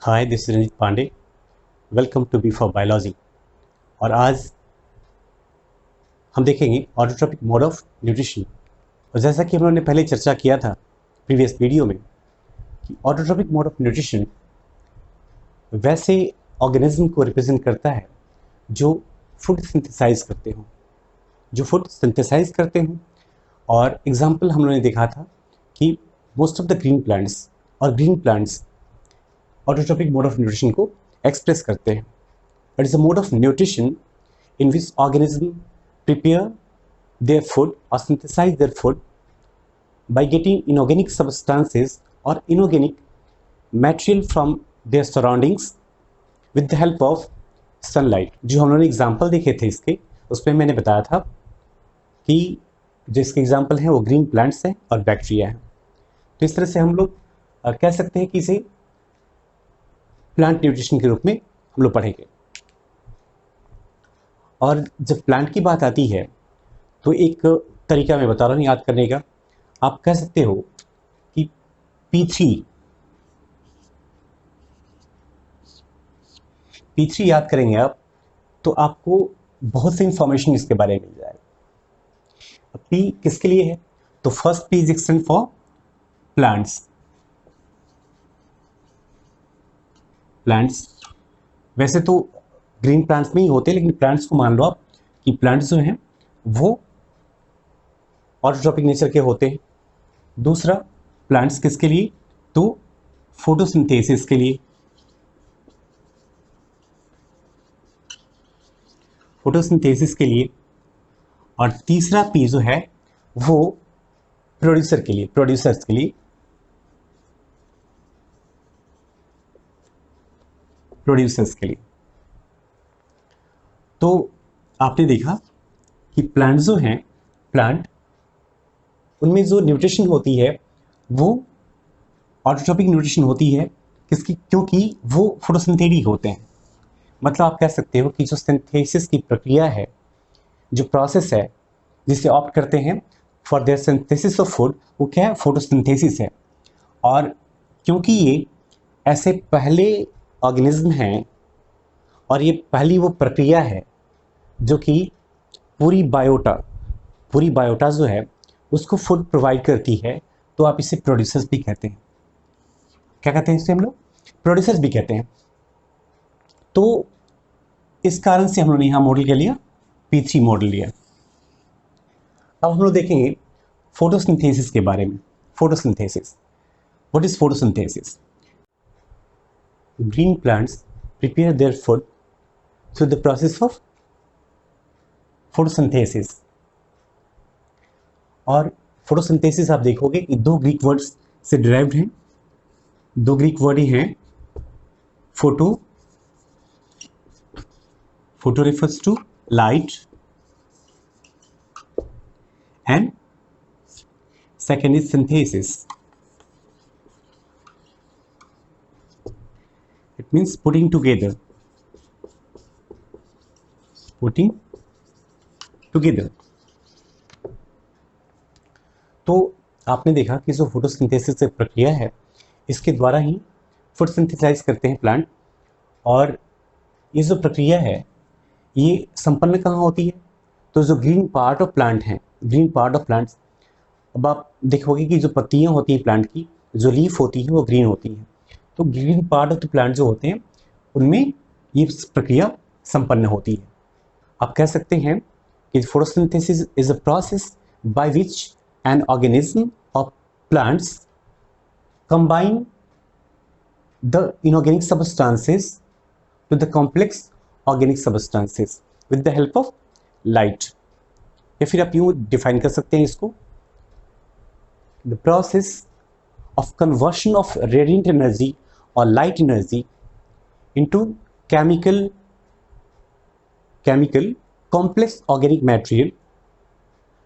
Hi, this is Ranjit Pandey. Welcome to B for biology. और आज हम देखेंगे ऑटोट्रॉपिक मोड ऑफ न्यूट्रिशन। और जैसा कि हम लोगों ने पहले चर्चा किया था प्रीवियस वीडियो में कि ऑटोट्रॉपिक मोड ऑफ न्यूट्रिशन वैसे ऑर्गेनिज्म को रिप्रेजेंट करता है जो फूड सिंथेसाइज करते हों, और एग्जाम्पल हम लोगों ने देखा था कि most of the green plants autotrophic mode of nutrition को एक्सप्रेस करते हैं। It is a mode of nutrition in which organisms prepare their food or synthesize their food by getting inorganic substances or inorganic material from their surroundings with the help of sunlight। जो हम लोगों ने example देखे थे इसके, उसमें मैंने बताया था कि जो इसके एग्जाम्पल हैं वो ग्रीन प्लांट्स हैं और बैक्टीरिया हैं। तो इस तरह से हम लोग कह सकते हैं कि इसे प्लांट न्यूट्रिशन के रूप में हम लोग पढ़ेंगे। और जब प्लांट की बात आती है तो एक तरीका मैं बता रहा हूँ याद करने का। आप कह सकते हो कि P3 याद करेंगे आप तो आपको बहुत सी इंफॉर्मेशन इसके बारे में मिल जाएगा। P किसके लिए है? तो first P is stand for plants. वैसे तो ग्रीन प्लांट्स में ही होते हैं, लेकिन प्लांट्स को मान लो आप कि प्लांट्स जो हैं वो ऑटोट्रॉपिक नेचर के होते हैं। दूसरा, प्लांट्स किसके लिए? तो फोटोसिंथेसिस के लिए। और तीसरा पी जो है वो प्रोड्यूसर्स के लिए। तो आपने देखा कि प्लांट जो हैं, उनमें जो न्यूट्रिशन होती है वो ऑटोट्रॉपिक न्यूट्रिशन होती है। किसकी? क्योंकि वो फोटोसिंथेटिक होते हैं। मतलब आप कह सकते हो कि जो सिंथेसिस की प्रक्रिया है, जो प्रोसेस है जिसे ऑप्ट करते हैं for their synthesis of food, वो क्या है? फोटोसिंथेसिस है। और क्योंकि ये ऐसे पहले ऑर्गेनिज्म हैं और ये पहली वो प्रक्रिया है जो कि पूरी बायोटा जो है उसको फूड प्रोवाइड करती है, तो आप इसे प्रोड्यूसर्स भी कहते हैं। क्या कहते हैं इसे हम लोग? प्रोड्यूसर्स भी कहते हैं। तो इस कारण से हम लोगों ने यहाँ मॉडल क्या लिया? P3 मॉडल लिया। अब हम लोग देखेंगे फोटोसिंथेसिस के बारे में। Photosynthesis, what is photosynthesis? Green plants prepare their food through the process of photosynthesis. और फोटोसिंथेसिस आप देखोगे कि दो ग्रीक वर्ड्स से डिराइव्ड हैं। दो ग्रीक वर्ड ही हैं। Photo refers to light and second is synthesis. It means putting together. तो आपने देखा कि जो फोटोसिंथेसिस प्रक्रिया है, इसके द्वारा ही फूड सिंथेसाइज करते हैं प्लांट। और ये जो प्रक्रिया है ये संपन्न कहाँ होती है? तो जो ग्रीन पार्ट ऑफ प्लांट्स, अब आप देखोगे कि जो पत्तियां होती हैं प्लांट की, जो लीफ होती है वो ग्रीन होती है। तो green part of the plant जो होते हैं उनमें ये प्रक्रिया संपन्न होती है। आप कह सकते हैं कि photosynthesis is a process by which an organism of plants combine the inorganic substances to the complex organic substances with the help of light। या फिर आप यूँ डिफाइन कर सकते हैं इसको, the process of conversion of radiant energy or light energy into chemical complex organic material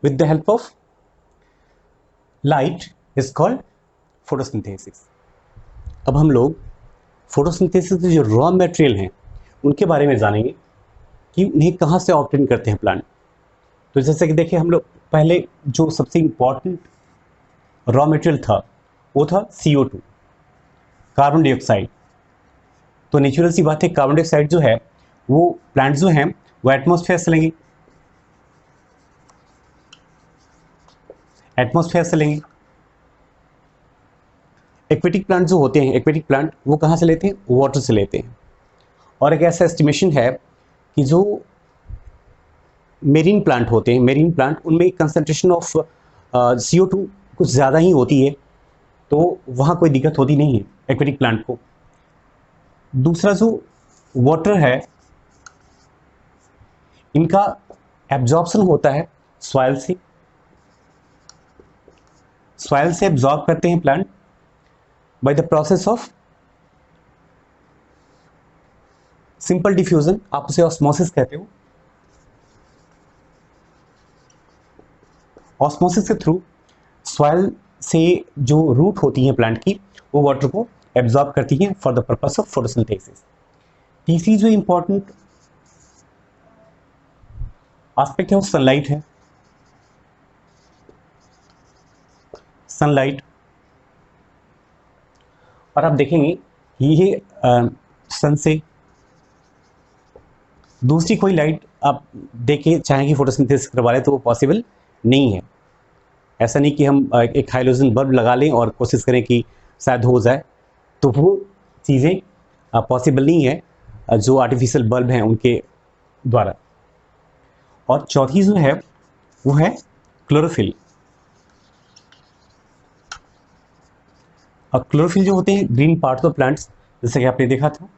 with the help of light is called photosynthesis। अब हम लोग फोटोसिंथेसिस के जो रॉ मटेरियल हैं उनके बारे में जानेंगे कि उन्हें कहाँ से ऑब्टेन करते हैं प्लांट। तो जैसे कि देखिए, हम लोग पहले जो सबसे इम्पॉर्टेंट रॉ मटेरियल था वो था CO2, कार्बन डाइऑक्साइड। तो नेचुरल सी बात है, कार्बन डाइऑक्साइड जो है वो प्लांट जो हैं वो एटमॉस्फेयर से लेंगे, एटमॉस्फेयर से लेंगे। एक्वेटिक प्लांट जो होते हैं, एक्वेटिक प्लांट वो कहाँ से लेते हैं? वाटर से लेते हैं। और एक ऐसा एस्टिमेशन है कि जो मेरीन प्लांट होते हैं, मेरीन प्लांट, उनमें कंसंट्रेशन ऑफ CO2 कुछ ज़्यादा ही होती है, तो वहाँ कोई दिक्कत होती नहीं है एक्वेटिक प्लांट को। दूसरा जो वाटर है, इनका एब्जॉर्प्शन होता है सॉइल से, सॉइल से एब्जॉर्ब करते हैं plant by the process of simple diffusion, आप उसे ऑस्मोसिस कहते हो। ऑस्मोसिस के थ्रू सॉइल से जो रूट होती हैं प्लांट की, वो वाटर को एब्जॉर्ब करती हैं for the purpose of photosynthesis. तीसरी जो इंपॉर्टेंट एस्पेक्ट है वो सनलाइट है। सनलाइट, और आप देखेंगे ये सन से दूसरी कोई लाइट आप देखें चाहें कि फोटोसिंथेसिस करवा लें तो वो पॉसिबल नहीं है। ऐसा नहीं कि हम एक हाइलोजन बल्ब लगा लें और कोशिश करें कि शायद हो जाए, तो वो चीज़ें पॉसिबल नहीं है जो आर्टिफिशियल बल्ब हैं उनके द्वारा। और चौथी जो है वो है क्लोरोफिल। और क्लोरोफिल जो होते हैं ग्रीन पार्ट्स ऑफ प्लांट्स, जैसे कि आपने देखा था,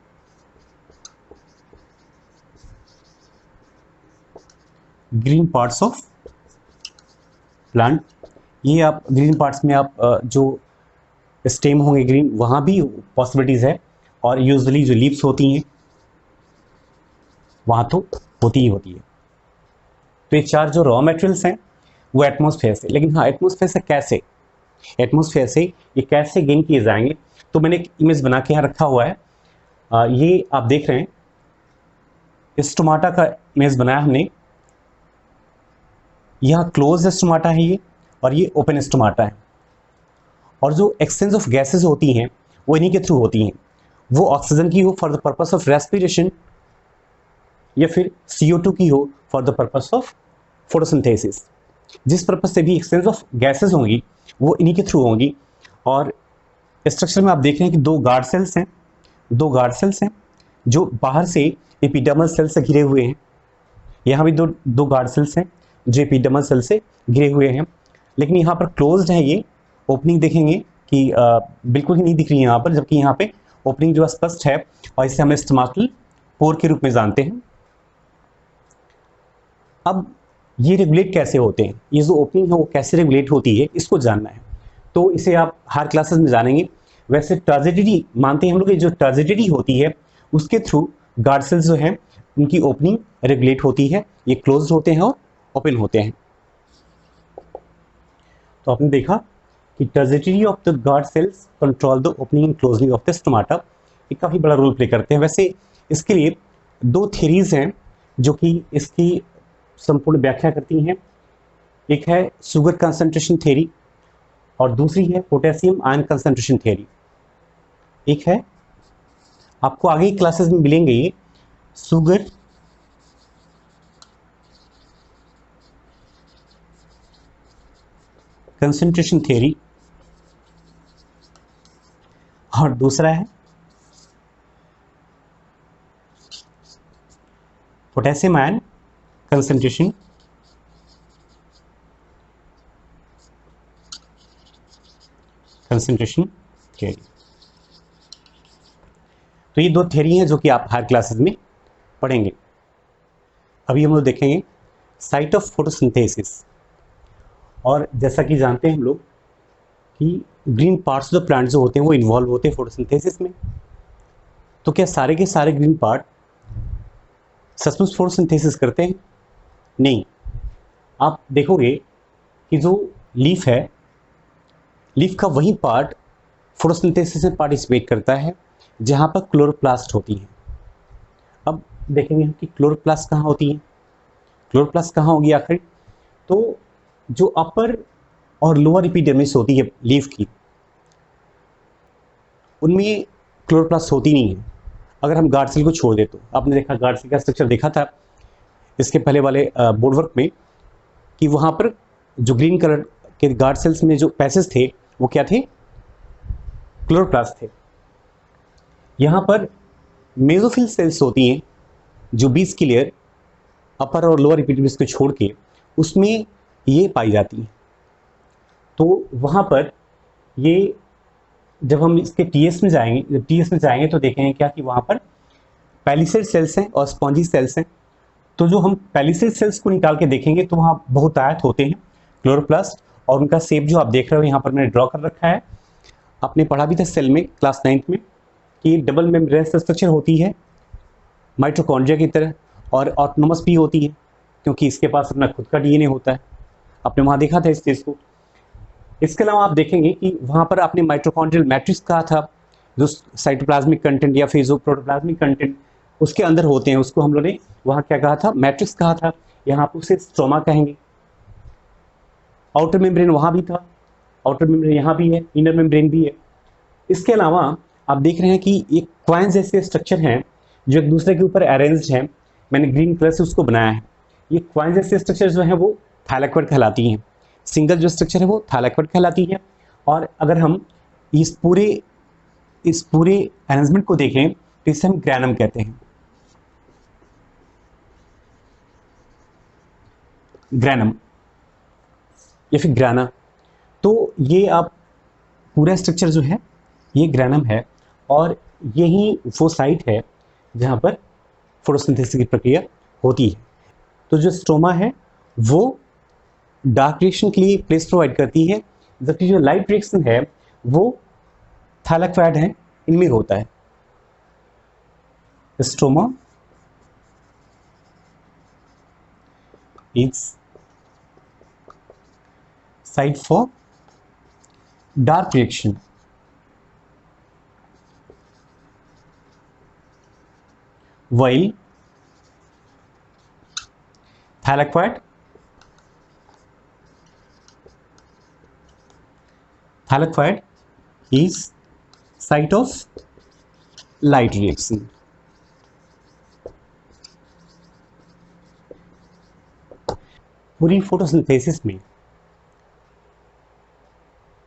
ग्रीन पार्ट्स ऑफ प्लांट, ये आप ग्रीन पार्ट्स में आप जो स्टेम होंगे ग्रीन, वहाँ भी पॉसिबिलिटीज़ है, और यूजुअली जो लीव्स होती हैं वहाँ तो होती ही होती है। तो ये चार जो रॉ मटेरियल्स हैं वो एटमॉस्फेयर से, लेकिन हाँ एटमॉस्फेयर से कैसे, एटमॉस्फेयर से ये कैसे गेन किए जाएंगे, तो मैंने एक इमेज बना के यहाँ रखा हुआ है। ये आप देख रहे हैं स्टोमाटा का इमेज बनाया हमने। यहाँ क्लोज स्टोमाटा है ये, और ये ओपन स्टोमाटा है। और जो एक्सचेंज ऑफ गैसेज होती हैं वो इन्हीं के थ्रू होती हैं, वो ऑक्सीजन की हो for the purpose of respiration, या फिर CO2 की हो for the purpose of photosynthesis. जिस पर्पस से भी एक्सचेंज ऑफ गैसेज होंगी वो इन्हीं के थ्रू होंगी। और स्ट्रक्चर में आप देख रहे हैं कि दो गार्ड सेल्स हैं, दो गार्ड सेल्स हैं जो बाहर से एपिडर्मल सेल से घिरे हुए हैं। यहाँ भी दो गार्ड सेल्स हैं जो एपिडर्मल सेल से घिरे हुए हैं, लेकिन यहाँ पर क्लोज्ड है। ये ओपनिंग देखेंगे कि बिल्कुल ही नहीं दिख रही है यहाँ पर, जबकि यहाँ पे ओपनिंग जो स्पष्ट है, और इसे हम स्टोमाकल पोर के रूप में जानते हैं। अब ये रेगुलेट कैसे होते हैं, ये जो ओपनिंग है वो कैसे रेगुलेट होती है, इसको जानना है, तो इसे आप हर क्लासेस में जानेंगे। वैसे टर्जिडिटी मानते हैं हम लोग, जो टर्जिडिटी होती है उसके थ्रू गार्ड सेल्स जो हैं उनकी ओपनिंग रेगुलेट होती है, ये क्लोज्ड होते हैं और ओपन होते हैं। तो आपने देखा कि turgidity of the guard cells control the opening and closing of the stomata, ये काफ़ी बड़ा रोल प्ले करते हैं। वैसे इसके लिए दो थ्योरीज हैं जो कि इसकी संपूर्ण व्याख्या करती हैं। एक है शुगर कंसंट्रेशन थ्योरी और दूसरी है पोटेशियम आयन कंसंट्रेशन थ्योरी। एक है, आपको आगे की क्लासेस में मिलेंगे, ये शुगर कंसंट्रेशन थ्योरी, और दूसरा है पोटेशियम आयन कंसंट्रेशन थ्योरी। तो ये दो थ्योरी हैं जो कि आप हर क्लासेस में पढ़ेंगे। अभी हम लोग देखेंगे साइट ऑफ फोटोसिंथेसिस। और जैसा कि जानते हैं हम लोग कि ग्रीन पार्ट्स ऑफ प्लांट जो होते हैं वो इन्वॉल्व होते हैं फोटोसिंथेसिस में। तो क्या सारे के सारे ग्रीन पार्ट सचमुच फोटोसिंथेसिस करते हैं? नहीं। आप देखोगे कि जो लीफ है, लीफ का वही पार्ट फोटोसिंथेसिस में पार्टिसिपेट करता है जहाँ पर क्लोरोप्लास्ट होती है। अब देखेंगे हम कि क्लोरोप्लास्ट कहाँ होती है, क्लोरोप्लास्ट कहाँ होगी आखिर? तो जो अपर और लोअर एपिडर्मिस होती है लीफ की, उनमें क्लोरोप्लास्ट होती नहीं है। अगर हम गार्ड सेल को छोड़ दें तो आपने देखा गार्ड सेल का स्ट्रक्चर देखा था इसके पहले वाले बोर्ड वर्क में कि वहाँ पर जो ग्रीन कलर के गार्ड सेल्स में जो पैसेज थे वो क्या थे, क्लोरोप्लास्ट थे। यहाँ पर मेसोफिल सेल्स होती हैं जो 20 की लेयर अपर और लोअर एपिडर्मिस को छोड़ के उसमें ये पाई जाती हैं। तो वहाँ पर ये जब हम इसके टीएस में जाएंगे तो देखेंगे क्या कि वहाँ पर पैलिसेड सेल्स हैं और स्पॉन्जी सेल्स हैं। तो जो हम पैलिसेड सेल्स को निकाल के देखेंगे तो वहाँ बहुतायत होते हैं क्लोरोप्लास्ट, और उनका शेप जो आप देख रहे हो यहाँ पर मैंने ड्रॉ कर रखा है। आपने पढ़ा भी था सेल में क्लास 9th में कि डबल मेम्ब्रेनस स्ट्रक्चर होती है माइटोकॉन्ड्रिया की तरह, और ऑटोनोमस भी होती है क्योंकि इसके पास अपना खुद का डीएनए होता है। आपने वहाँ देखा था इस चीज़ को। इसके अलावा आप देखेंगे कि वहाँ पर आपने माइटोकॉन्ड्रियल मैट्रिक्स कहा था, जो साइटोप्लाज्मिक कंटेंट या फिर जो प्रोटोप्लाज्मिक कंटेंट उसके अंदर होते हैं उसको हम लोगों ने वहाँ क्या कहा था, मैट्रिक्स कहा था। यहाँ पर उसे स्ट्रोमा कहेंगे। आउटर मेम्ब्रेन वहाँ भी था, आउटर मेम्ब्रेन यहाँ भी है, इनर मेम्ब्रेन भी है। इसके अलावा आप देख रहे हैं कि एक क्वाइन जैसे स्ट्रक्चर हैं जो एक दूसरे के ऊपर अरेंज्ड हैं। मैंने ग्रीन कलर से उसको बनाया है। ये क्वाइन जैसे स्ट्रक्चर जो है वो थैलेक्वाइड कहलाती हैं। सिंगल जो स्ट्रक्चर है वो थैलेक्वाइड कहलाती है। और अगर हम इस पूरे अरेंजमेंट को देखें तो इसे हम ग्रैनम कहते हैं। ग्रैनम या फिर ग्राना। तो ये आप पूरा स्ट्रक्चर जो है ये ग्रैनम है, और यही वो साइट है जहाँ पर फोटोसिंथेसिस की प्रक्रिया होती है। तो जो स्ट्रोमा है वो डार्क रिएक्शन के लिए प्लेस प्रोवाइड करती है, जबकि जो लाइट रिएक्शन है वो थैलेक्वाइड है, इनमें होता है। Stroma is site for dark reaction while thylakoid is site of light reaction। पूरी फोटोसिंथेसिस में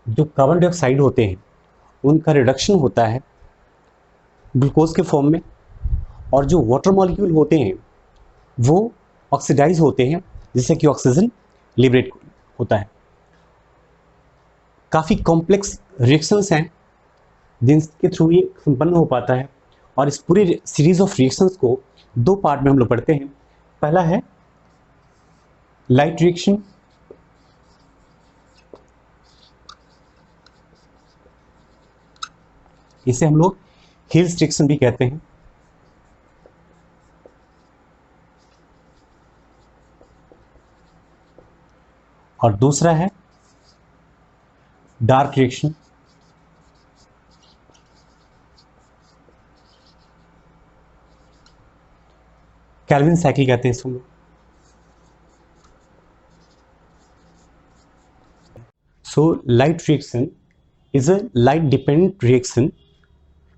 जो कार्बन डाइऑक्साइड होते हैं उनका रिडक्शन होता है ग्लूकोज के फॉर्म में, और जो वाटर मॉलिक्यूल होते हैं वो ऑक्सीडाइज होते हैं जिससे कि ऑक्सीजन लिबरेट होता है। काफ़ी कॉम्प्लेक्स रिएक्शंस हैं जिनके थ्रू ये संपन्न हो पाता है। और इस पूरी सीरीज ऑफ रिएक्शंस को दो पार्ट में हम लोग पढ़ते हैं। पहला है लाइट रिएक्शन, इसे हम लोग हिल्स रिएक्शन भी कहते हैं। और दूसरा है डार्क रिएक्शन। कैल्विन साइकिल कहते हैं इसको। So light reaction is a light dependent reaction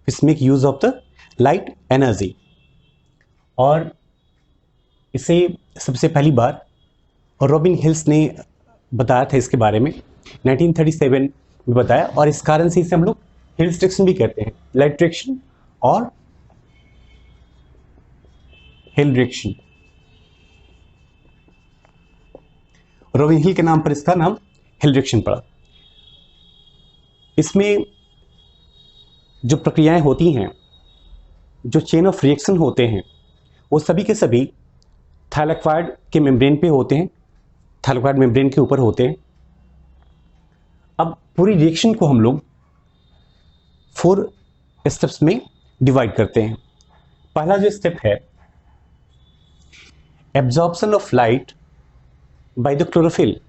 which make use of the light energy. और इसे सबसे पहली बार रॉबिन हिल्स ने बताया था इसके बारे में 1937 में बताया, और इस कारण से इसे हम लोग हिल्स रिएक्शन भी कहते हैं, लाइट रिएक्शन और हिल रिएक्शन। रॉबिन हिल के नाम पर इसका नाम हिल रिएक्शन पड़ा। इसमें जो प्रक्रियाएं होती हैं, जो चेन ऑफ रिएक्शन होते हैं, वो सभी के सभी थैलेक्वाइड के मेम्ब्रेन पे होते हैं, थैलेक्वाइड मेम्ब्रेन के ऊपर होते हैं। अब पूरी रिएक्शन को हम लोग 4 स्टेप्स में डिवाइड करते हैं। पहला जो स्टेप है absorption of light by the chlorophyll.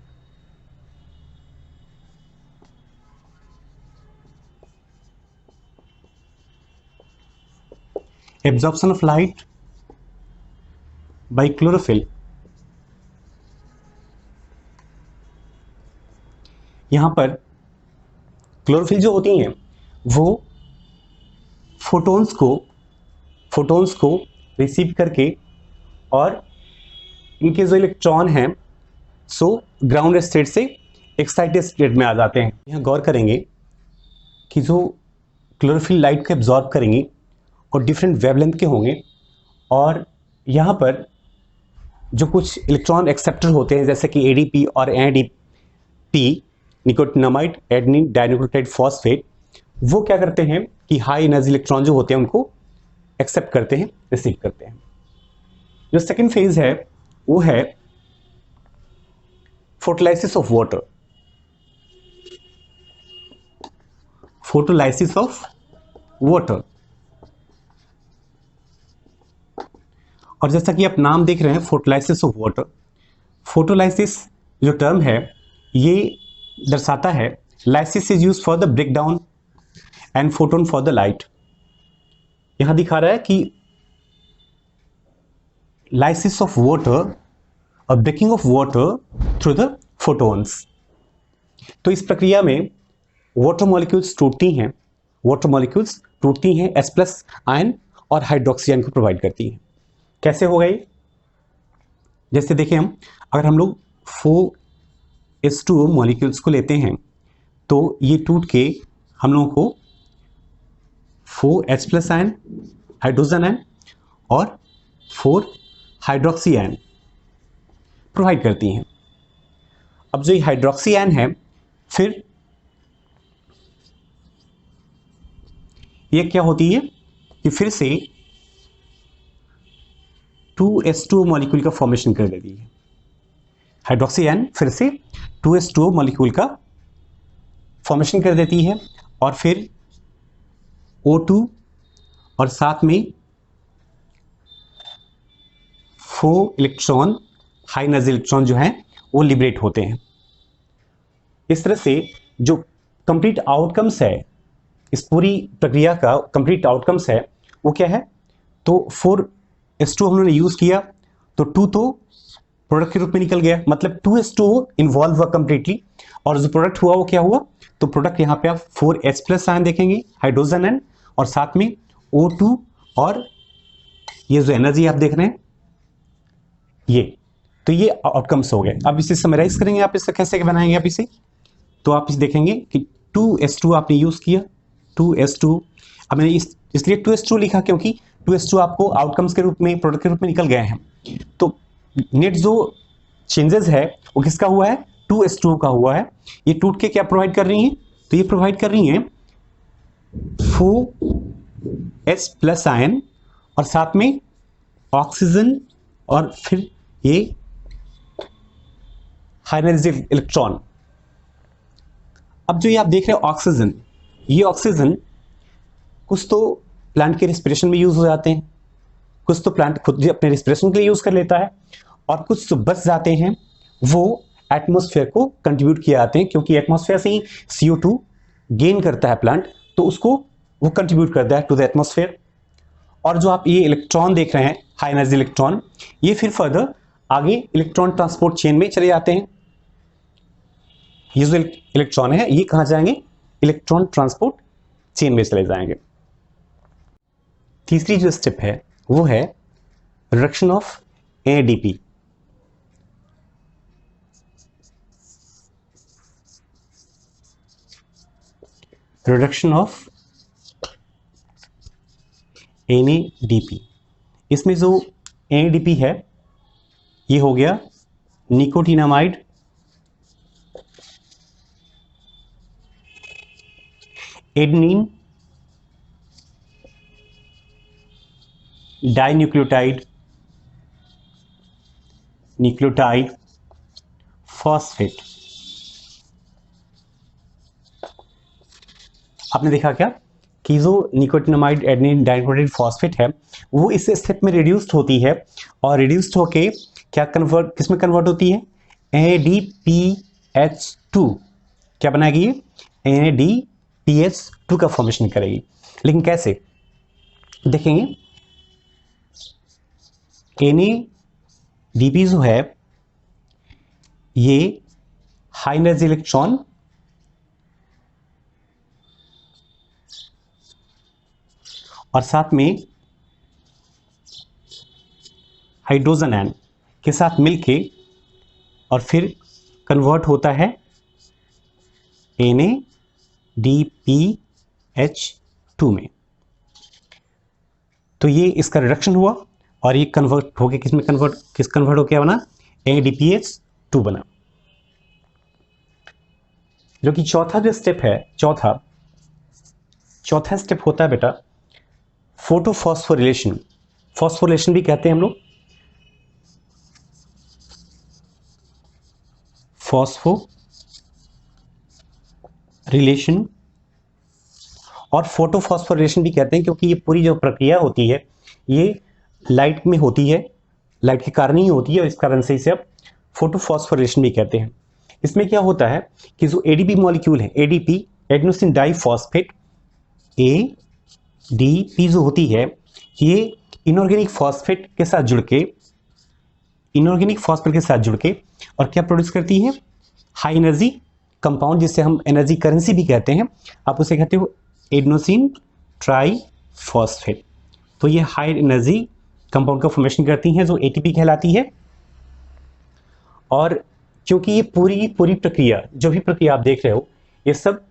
Absorption of light by chlorophyll. यहां पर क्लोरोफिल जो होती हैं वो फोटॉन्स को फोटॉन्स को रिसीव करके और इनके जो इलेक्ट्रॉन हैं सो ग्राउंड स्टेट से एक्साइटेड स्टेट में आ जाते हैं। यहाँ गौर करेंगे कि जो क्लोरोफिल लाइट को एब्जॉर्ब करेंगे और डिफरेंट वेवलेंथ के होंगे, और यहाँ पर जो कुछ इलेक्ट्रॉन एक्सेप्टर होते हैं जैसे कि एडीपी और NADP, nicotinamide adenine dinucleotide phosphate, वो क्या करते हैं कि हाई एनर्जी इलेक्ट्रॉन जो होते हैं उनको एक्सेप्ट करते हैं, रिसीव करते हैं। जो सेकेंड फेज है वो है photolysis of water. Photolysis of water, और जैसा कि आप नाम देख रहे हैं फोटोलाइसिस ऑफ वाटर, फोटोलाइसिस जो टर्म है ये दर्शाता है lysis is use for the break down and photon for the light. यहां दिखा रहा है कि लाइसिस ऑफ वाटर और breaking of water through the photons. तो इस प्रक्रिया में वाटर मॉलिक्यूल्स टूटती हैं H प्लस आयन और हाइड्रोक्सी आयन को प्रोवाइड करती हैं। कैसे हो गई? जैसे देखें अगर हम लोग 4H2O मॉलिक्यूल्स को लेते हैं तो ये टूट के हम लोगों को 4H plus ion hydrogen ion और 4 हाइड्रोक्सी आयन प्रोवाइड करती हैं। अब जो ये हाइड्रोक्सी आयन है फिर ये क्या होती है कि फिर से 2H2O मॉलिक्यूल का फॉर्मेशन कर देती है। हाइड्रोक्सी आयन फिर से 2H2O मॉलिक्यूल का फॉर्मेशन कर देती है और फिर O2 और साथ में 4 इलेक्ट्रॉन हाई एनर्जी इलेक्ट्रॉन जो हैं वो लिबरेट होते हैं। इस तरह से जो कंप्लीट आउटकम्स है इस पूरी प्रक्रिया का कंप्लीट आउटकम्स है वो क्या है? तो 4H2O हम लोगों ने यूज किया तो 2 तो प्रोडक्ट के रूप में निकल गया, मतलब 2H2O इन्वॉल्व हुआ कंप्लीटली, और जो प्रोडक्ट हुआ वो क्या हुआ? तो प्रोडक्ट यहाँ पे आप 4H प्लस आयन देखेंगे हाइड्रोजन आयन और साथ में O2 और ये जो एनर्जी आप देख रहे हैं ये, तो ये आउटकम्स हो गए। अब इसे समराइज करेंगे, आप इसे कैसे बनाएंगे आप इसे? तो आप इसे देखेंगे कि 2H2 आपने यूज किया 2H2, अब मैंने इसलिए 2H2 लिखा क्योंकि 2H2 आपको आउटकम्स के रूप में प्रोडक्ट के रूप में निकल गए हैं। तो नेट जो चेंजेस है वो किसका हुआ है? 2H2 का हुआ है। ये टूट के क्या प्रोवाइड कर रही हैं? तो ये प्रोवाइड कर रही हैं 4H प्लस आयन और साथ में ऑक्सीजन और फिर ये हाई एनर्जी इलेक्ट्रॉन। अब जो ये आप देख रहे हो ऑक्सीजन, ये ऑक्सीजन कुछ तो प्लांट के रिस्पिरेशन में यूज हो जाते हैं, कुछ तो प्लांट खुद अपने रिस्पिरेशन के लिए यूज कर लेता है, और कुछ तो बच जाते हैं वो एटमॉस्फेयर को कंट्रीब्यूट किए जाते हैं, क्योंकि एटमॉस्फेयर से ही CO2 गेन करता है प्लांट, तो उसको वो कंट्रीब्यूट करता है टू द एटमॉस्फेयर। और जो आप ये इलेक्ट्रॉन देख रहे हैं हाई एनर्जी इलेक्ट्रॉन, ये फिर फर्दर आगे इलेक्ट्रॉन ट्रांसपोर्ट चेन में चले जाते हैं। ये जो इलेक्ट्रॉन है ये कहां जाएंगे? इलेक्ट्रॉन ट्रांसपोर्ट चेन में चले जाएंगे। तीसरी जो स्टेप है वो है reduction of ADP। Reduction of NADP। इसमें जो NADP है ये हो गया nicotinamide adenine dinucleotide nucleotide phosphate. आपने देखा क्या कि जो निकोटिनामाइड एडेनिन डाइन्यूक्लियोटाइड फॉस्फेट है वो इस स्टेप में रिड्यूस्ड होती है, और रिड्यूस्ड होके क्या कन्वर्ट किसमें कन्वर्ट होती है? NADPH2 क्या बनाएगी? ये NADPH2 का फॉर्मेशन करेगी। लेकिन कैसे देखेंगे? NADP जो है ये हाई एनर्जी इलेक्ट्रॉन और साथ में हाइड्रोजन आयन के साथ मिलके और फिर कन्वर्ट होता है NADPH2 में। तो ये इसका रिडक्शन हुआ और ये कन्वर्ट हो गया किस में कन्वर्ट हो क्या बना, NADPH2 बना। जो कि चौथा जो स्टेप है, चौथा स्टेप होता है बेटा फोटोफॉस्फोरिलेशन। फॉस्फोरिलेशन भी कहते हैं हम लोग, फॉस्फोरिलेशन और फोटोफॉस्फोरिलेशन भी कहते हैं, क्योंकि ये पूरी जो प्रक्रिया होती है ये लाइट में होती है, लाइट के कारण ही होती है, और इस कारण से इसे अब फोटोफॉस्फोरिलेशन भी कहते हैं। इसमें क्या होता है कि जो एडीपी मॉलिक्यूल है, एडीपी एडेनोसिन डाइफॉस्फेट, एडीपी जो होती है ये इनऑर्गेनिक फॉस्फेट के साथ जुड़ के और क्या प्रोड्यूस करती है, हाई एनर्जी कंपाउंड, जिसे हम एनर्जी करेंसी भी कहते हैं, आप उसे कहते हो एडेनोसिन ट्राइफॉस्फेट। तो ये हाई एनर्जी कंपाउंड का फॉर्मेशन करती हैं जो एटीपी कहलाती है। और क्योंकि ये पूरी प्रक्रिया, जो भी प्रक्रिया आप देख रहे हो, ये सब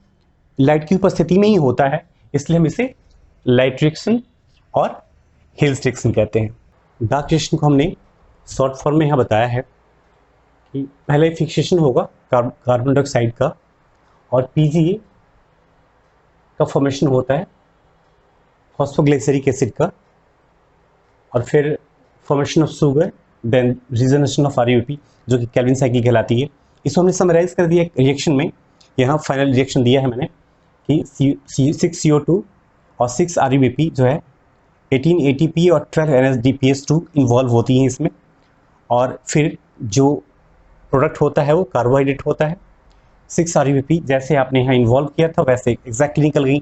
लाइट की उपस्थिति में ही होता है, इसलिए हम इसे लाइट रिएक्शन और हिल्स रिएक्शन कहते हैं। डार्क रिएक्शन को हमने शॉर्ट फॉर्म में यहाँ बताया है कि पहले फिक्सेशन होगा कार्बन डाइऑक्साइड का और पीजीए का फॉर्मेशन होता है फॉस्फोग्लिसरिक एसिड का, और फिर formation of sugar, then regeneration of RUP जो कि केल्विन साइकिल कहलाती है। इसको हमने समराइज कर दिया रिएक्शन में, यहाँ फाइनल रिएक्शन दिया है मैंने कि 6CO2 और 6 RUBP जो है 18 ATP और 12 NADPH2 इन्वॉल्व होती हैं इसमें, और फिर जो प्रोडक्ट होता है वो कार्बोहाइड्रेट होता है। 6 RUBP जैसे आपने यहाँ इन्वॉल्व किया था वैसे एग्जैक्टली निकल गई।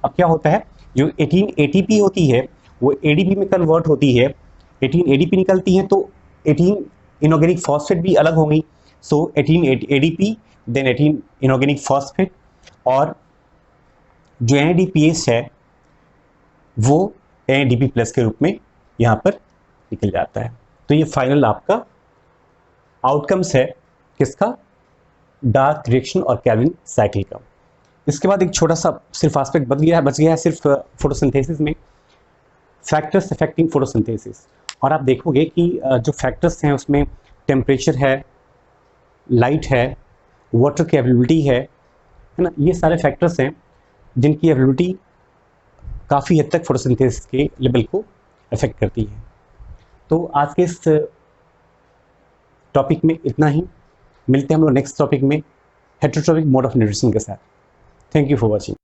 अब क्या होता है, जो 18 ATP होती है वो ADP में कन्वर्ट होती है, 18 ADP निकलती है तो 18 इनऑर्गेनिक फॉस्फेट भी अलग हो गई, सो 18 ADP देन 18 इनऑर्गेनिक फॉस्फेट, और जो NADPH है वो NADP प्लस के रूप में यहाँ पर निकल जाता है। तो ये फाइनल आपका आउटकम्स है किसका, डार्क रिएक्शन और केल्विन साइकिल का। इसके बाद एक छोटा सा सिर्फ एस्पेक्ट बच गया है सिर्फ फोटोसिंथेसिस में, फैक्टर्स अफेक्टिंग फोटोसिंथेसिस। और आप देखोगे कि जो फैक्टर्स हैं उसमें टेम्परेचर है, लाइट है, वाटर की अवेलेबिलिटी है ना, ये सारे फैक्टर्स हैं जिनकी अवेलेबिलिटी काफ़ी हद तक फोटोसिंथेसिस के लेवल को अफेक्ट करती है। तो आज के इस टॉपिक में इतना ही, मिलते हैं हम लोग नेक्स्ट टॉपिक में हेटेरोट्रॉपिक मोड ऑफ न्यूट्रिशन के साथ। Thank you for watching.